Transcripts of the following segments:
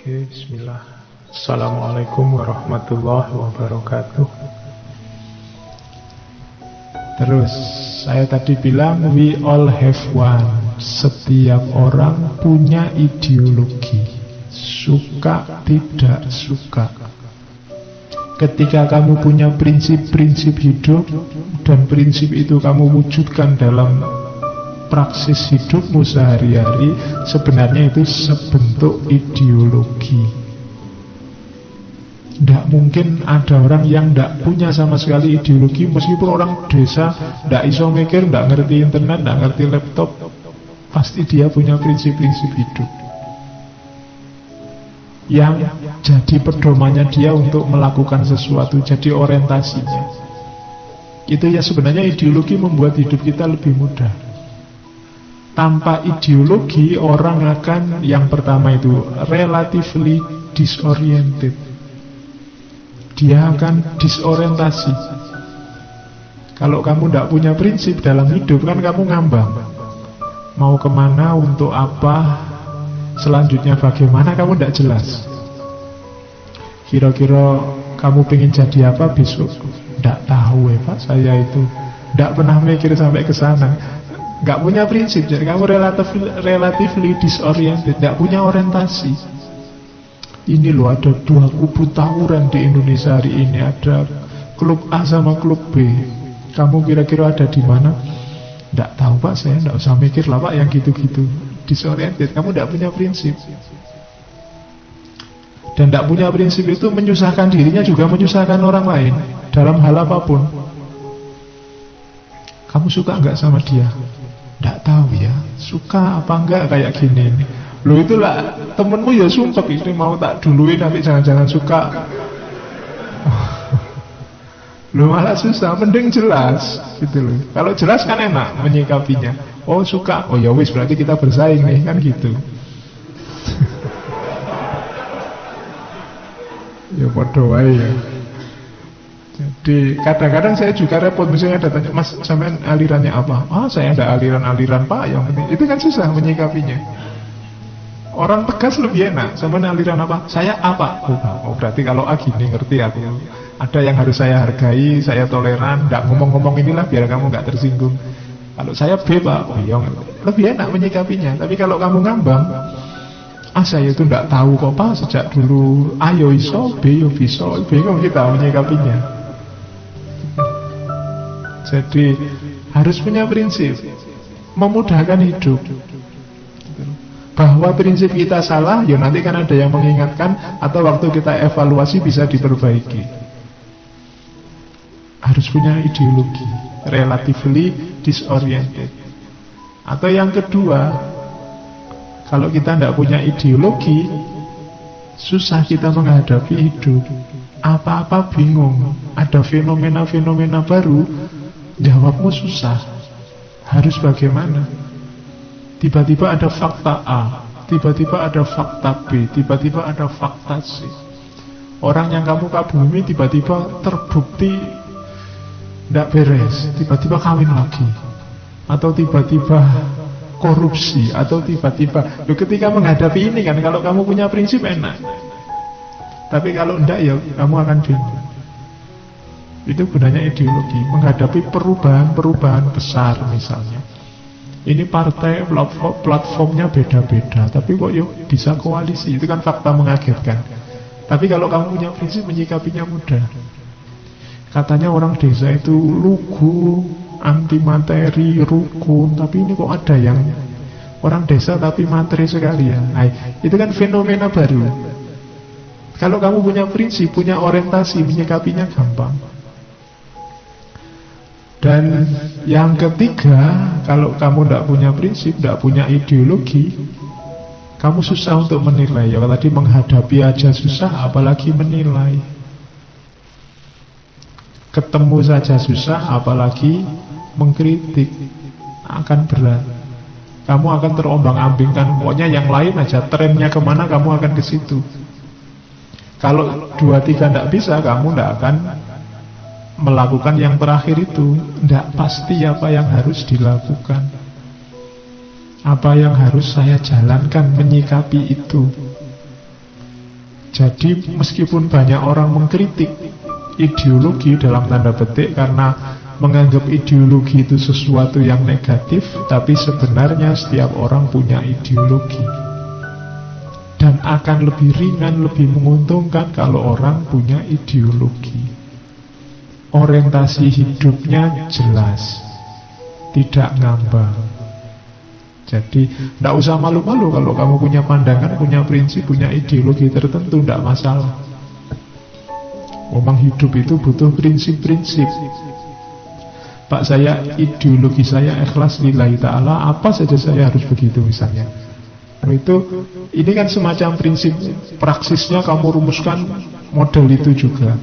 Oke, bismillah. Assalamualaikum warahmatullahi wabarakatuh. Terus, saya tadi bilang we all have one. Setiap orang punya ideologi, suka tidak suka. Ketika kamu punya prinsip-prinsip hidup, dan prinsip itu kamu wujudkan dalam praksis hidupmu sehari-hari, sebenarnya itu sebentuk ideologi. Tidak mungkin ada orang yang tidak punya sama sekali ideologi, meskipun orang desa tidak iso mikir, tidak ngerti internet, tidak ngerti laptop, pasti dia punya prinsip-prinsip hidup yang jadi pedomannya dia untuk melakukan sesuatu, jadi orientasinya. Itu ya sebenarnya ideologi membuat hidup kita lebih mudah. Tanpa ideologi, orang akan, yang pertama itu, relatively disoriented. Dia akan disorientasi. Kalau kamu tidak punya prinsip dalam hidup, kan kamu ngambang. Mau kemana, untuk apa, selanjutnya bagaimana, kamu tidak jelas. Kira-kira kamu pengen jadi apa besok? Tidak tahu ya Pak, saya itu tidak pernah mikir sampai ke sana. Gak punya prinsip, jadi kamu relatively disoriented, gak punya orientasi. Ini loh, ada dua kubu tawuran di Indonesia hari ini, ada klub A sama klub B. Kamu kira-kira ada di mana? Gak tahu Pak, saya gak usah mikir lah Pak yang gitu-gitu. Disoriented, kamu gak punya prinsip. Dan gak punya prinsip itu menyusahkan dirinya, juga menyusahkan orang lain dalam hal apapun. Kamu suka gak sama dia? Nggak tahu ya, suka apa enggak kayak gini. Loh itulah temenmu ya sumpah ini mau tak duluin, tapi jangan-jangan suka. Loh malah susah, mending jelas gitu loh. Kalau jelas kan enak menyikapinya. Oh suka, oh ya wis berarti kita bersaing nih, kan gitu. Ya bodoh wae ya. Jadi kadang-kadang saya juga repot, misalnya ada tanya, Mas sampean alirannya apa? Ah saya ada aliran-aliran Pak, yang penting. Itu kan susah menyikapinya. Orang tegas lebih enak. Sampean aliran apa? Saya apa? Oh berarti kalau A gini, ngerti aku. Ada yang harus saya hargai, saya toleran, tidak ngomong-ngomong inilah biar kamu nggak tersinggung. Kalau saya B Pak, oh iya, lebih enak menyikapinya. Tapi kalau kamu ngambang, ah saya itu tidak tahu kok Pak sejak dulu. A yo iso, B yo bisa, bingung kita menyikapinya. Jadi harus punya prinsip, memudahkan hidup. Bahwa prinsip kita salah, ya nanti kan ada yang mengingatkan, atau waktu kita evaluasi bisa diperbaiki. Harus punya ideologi, relatively disoriented. Atau yang kedua, kalau kita tidak punya ideologi, susah kita menghadapi hidup. Apa-apa bingung, ada fenomena-fenomena baru, jawabmu susah. Harus bagaimana? Tiba-tiba ada fakta A, tiba-tiba ada fakta B, tiba-tiba ada fakta C. Orang yang kamu kagumi tiba-tiba terbukti tidak beres, tiba-tiba kawin lagi, atau tiba-tiba korupsi, atau tiba-tiba. Loh, ketika menghadapi ini kan, kalau kamu punya prinsip enak. Tapi kalau enggak ya kamu akan bingung. Itu gunanya ideologi, menghadapi perubahan-perubahan besar misalnya. Ini partai platformnya beda-beda, tapi kok yuk bisa koalisi, itu kan fakta mengagetkan. Tapi kalau kamu punya prinsip, menyikapinya mudah. Katanya orang desa itu lugu, anti materi, rukun, tapi ini kok ada yang orang desa tapi materi sekali ya. Nah, itu kan fenomena baru. Kalau kamu punya prinsip, punya orientasi, menyikapinya gampang. Dan yang ketiga, kalau kamu tidak punya prinsip, tidak punya ideologi, kamu susah untuk menilai. Ya tadi menghadapi aja susah, apalagi menilai. Ketemu saja susah, apalagi mengkritik. Akan berat. Kamu akan terombang-ambingkan. Pokoknya yang lain aja, trennya kemana kamu akan ke situ. Kalau 2-3 tidak bisa, kamu tidak akan melakukan yang terakhir itu. Tidak pasti apa yang harus dilakukan, apa yang harus saya jalankan, menyikapi itu. Jadi meskipun banyak orang mengkritik ideologi dalam tanda petik karena menganggap ideologi itu sesuatu yang negatif, tapi sebenarnya setiap orang punya ideologi. Dan akan lebih ringan, lebih menguntungkan kalau orang punya ideologi. Orientasi hidupnya jelas, tidak ngambang. Jadi tidak usah malu-malu kalau kamu punya pandangan, punya prinsip, punya ideologi tertentu, tidak masalah. Memang hidup itu butuh prinsip-prinsip. Pak, saya ideologi saya ikhlas lillahi ta'ala, apa saja saya harus begitu misalnya. Itu, ini kan semacam prinsip, praksisnya kamu rumuskan model itu juga.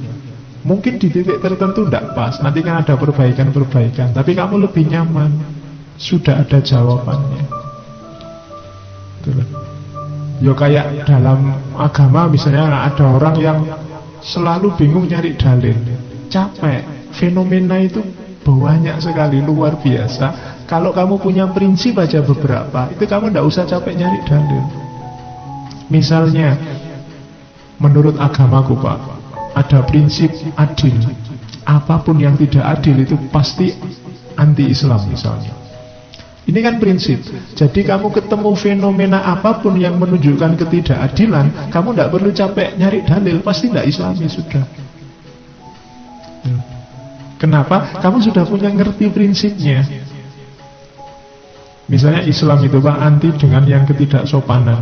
Mungkin di titik tertentu tidak pas, nanti kan ada perbaikan-perbaikan, tapi kamu lebih nyaman, sudah ada jawabannya. Betul. Ya kayak dalam agama misalnya ada orang yang selalu bingung nyari dalil, capek. Fenomena itu banyak sekali, luar biasa. Kalau kamu punya prinsip aja beberapa, itu kamu tidak usah capek nyari dalil. Misalnya, menurut agamaku Pak, ada prinsip adil. Apapun yang tidak adil itu pasti anti-Islam misalnya. Ini kan prinsip. Jadi kamu ketemu fenomena apapun yang menunjukkan ketidakadilan, kamu tidak perlu capek nyari dalil, pasti tidak Islami sudah. Kenapa? Kamu sudah punya ngerti prinsipnya. Misalnya Islam itu Pak anti dengan yang ketidaksopanan.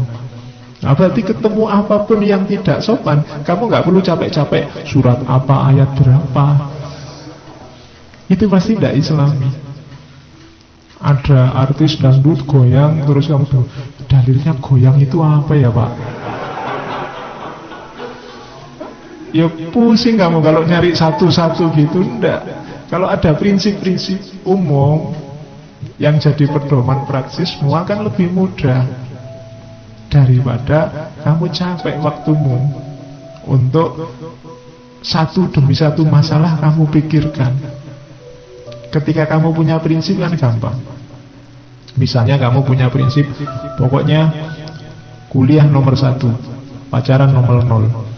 Nah, berarti ketemu apapun yang tidak sopan, kamu nggak perlu capek-capek surat apa, ayat berapa. Itu pasti tidak Islami. Ada artis dangdut goyang, terus kamu tuh dalilnya goyang itu apa ya Pak? Ya pusing kamu kalau nyari satu-satu gitu. Enggak. Kalau ada prinsip-prinsip umum yang jadi pedoman praksis, semua kan lebih mudah daripada kamu capek waktumu untuk satu demi satu masalah kamu pikirkan. Ketika kamu punya prinsip kan gampang. Misalnya kamu punya prinsip, pokoknya kuliah nomor 1, pacaran nomor 0.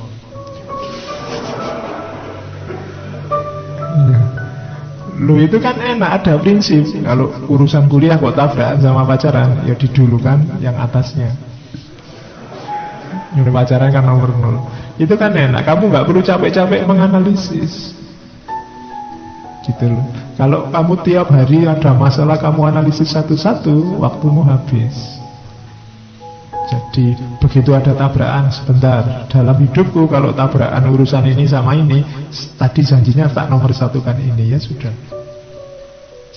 Lu itu kan enak, ada prinsip. Kalau urusan kuliah kok tabrakan sama pacaran, ya didulukan yang atasnya. Yang pacaran kan nomor 0. Itu kan enak, kamu gak perlu capek-capek menganalisis. Gitu loh. Kalau kamu tiap hari ada masalah kamu analisis satu-satu, waktumu habis. Jadi begitu ada tabrakan sebentar dalam hidupku, kalau tabrakan urusan ini sama ini, tadi janjinya tak nomor 1 kan ini, ya sudah.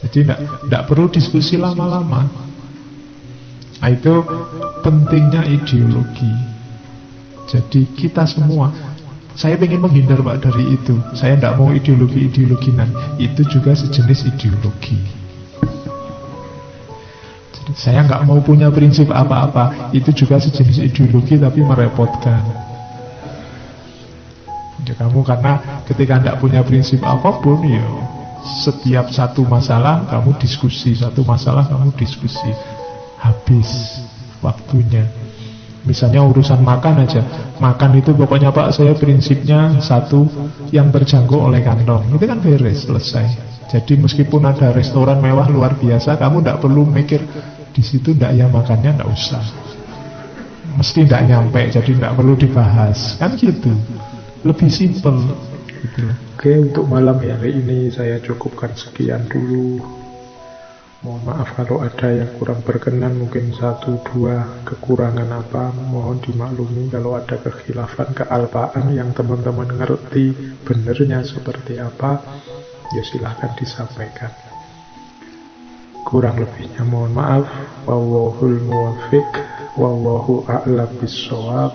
Jadi tidak perlu diskusi lama-lama. Nah, itu pentingnya ideologi. Jadi kita semua, saya ingin menghindar Pak dari itu. Saya tidak mau ideologi-ideologinan. Itu juga sejenis ideologi. Jadi, saya nggak mau punya prinsip apa-apa. Itu juga sejenis ideologi tapi merepotkan. Ya, kamu karena ketika tidak punya prinsip apapun, ya setiap satu masalah kamu diskusi, satu masalah kamu diskusi, habis waktunya. Misalnya urusan makan aja, makan itu pokoknya Pak, saya prinsipnya satu yang terjangkau oleh kantong, itu kan beres, selesai. Jadi meskipun ada restoran mewah luar biasa, kamu tidak perlu mikir di situ tidak ya makannya, tidak usah, mesti tidak nyampe, jadi tidak perlu dibahas, kan gitu, lebih simpel gitu. Oke, untuk malam hari ini saya cukupkan sekian dulu. Mohon maaf kalau ada yang kurang berkenan, mungkin 1-2 kekurangan apa, mohon dimaklumi. Kalau ada kekhilafan, kealpaan yang teman-teman ngerti benernya seperti apa, ya silahkan disampaikan. Kurang lebihnya mohon maaf. Wallahul muwaffiq, wallahu a'lam bissawab.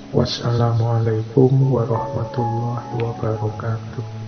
Wassalamualaikum warahmatullahi wabarakatuh.